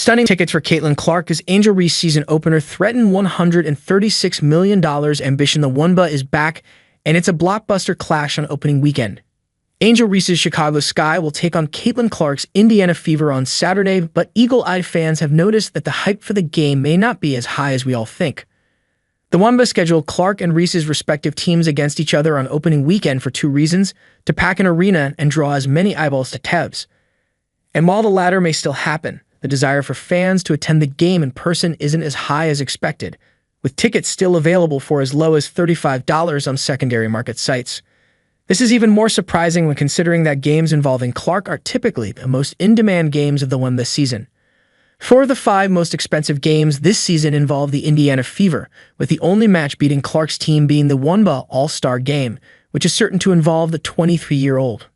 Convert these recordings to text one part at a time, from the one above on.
Stunning tickets for Caitlin Clark as Angel Reese season opener threatened $136 million. Ambition the WNBA is back, and it's a blockbuster clash on opening weekend. Angel Reese's Chicago Sky will take on Caitlin Clark's Indiana Fever on Saturday, but eagle-eyed fans have noticed that the hype for the game may not be as high as we all think. The WNBA scheduled Clark and Reese's respective teams against each other on opening weekend for two reasons: to pack an arena and draw as many eyeballs to Tebs. And while the latter may still happen, the desire for fans to attend the game in person isn't as high as expected, with tickets still available for as low as $35 on secondary market sites. This is even more surprising when considering that games involving Clark are typically the most in-demand games of the WNBA season. 4 of the 5 most expensive games this season involve the Indiana Fever, with the only match beating Clark's team being the WNBA All-Star Game, which is certain to involve the 23-year-old.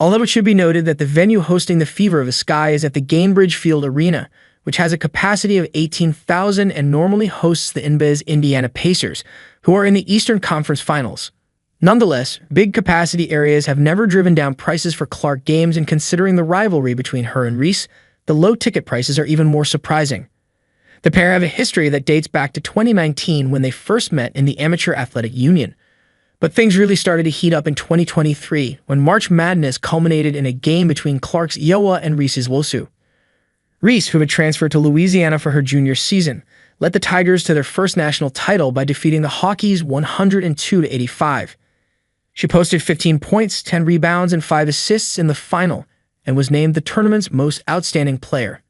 Although it should be noted that the venue hosting the Fever of the Sky is at the Gainbridge Field Arena, which has a capacity of 18,000 and normally hosts the NBA's Indiana Pacers, who are in the Eastern Conference Finals. Nonetheless, big capacity areas have never driven down prices for Clark games, and considering the rivalry between her and Reese, the low ticket prices are even more surprising. The pair have a history that dates back to 2019 when they first met in the Amateur Athletic Union. But things really started to heat up in 2023 when March Madness culminated in a game between Clark's Iowa and Reese's Wosu. Reese, who had transferred to Louisiana for her junior season, led the Tigers to their first national title by defeating the Hawkeys 102-85. She posted 15 points, 10 rebounds, and 5 assists in the final, and was named the tournament's most outstanding player.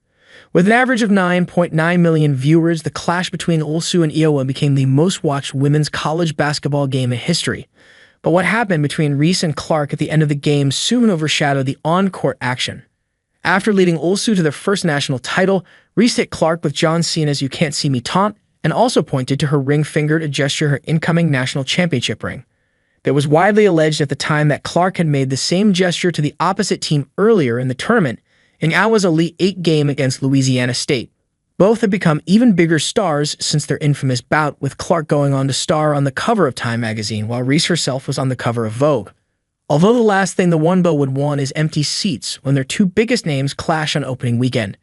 With an average of 9.9 million viewers, the clash between Wosu and Iowa became the most-watched women's college basketball game in history. But what happened between Reese and Clark at the end of the game soon overshadowed the on-court action. After leading Wosu to their first national title, Reese hit Clark with John Cena's "You Can't See Me" taunt, and also pointed to her ring finger to gesture her incoming national championship ring. It was widely alleged at the time that Clark had made the same gesture to the opposite team earlier in the tournament, in Iowa's Elite 8 game against Louisiana State. Both have become even bigger stars since their infamous bout, with Clark going on to star on the cover of Time magazine, while Reese herself was on the cover of Vogue. Although the last thing the WNBA would want is empty seats when their two biggest names clash on opening weekend,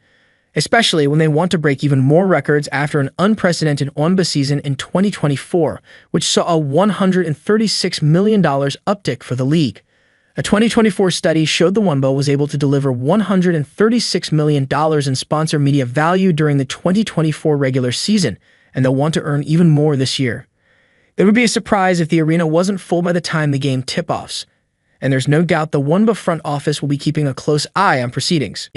especially when they want to break even more records after an unprecedented WNBA season in 2024, which saw a $136 million uptick for the league. A 2024 study showed the WNBA was able to deliver $136 million in sponsor media value during the 2024 regular season, and they'll want to earn even more this year. It would be a surprise if the arena wasn't full by the time the game tip-offs, and there's no doubt the WNBA front office will be keeping a close eye on proceedings.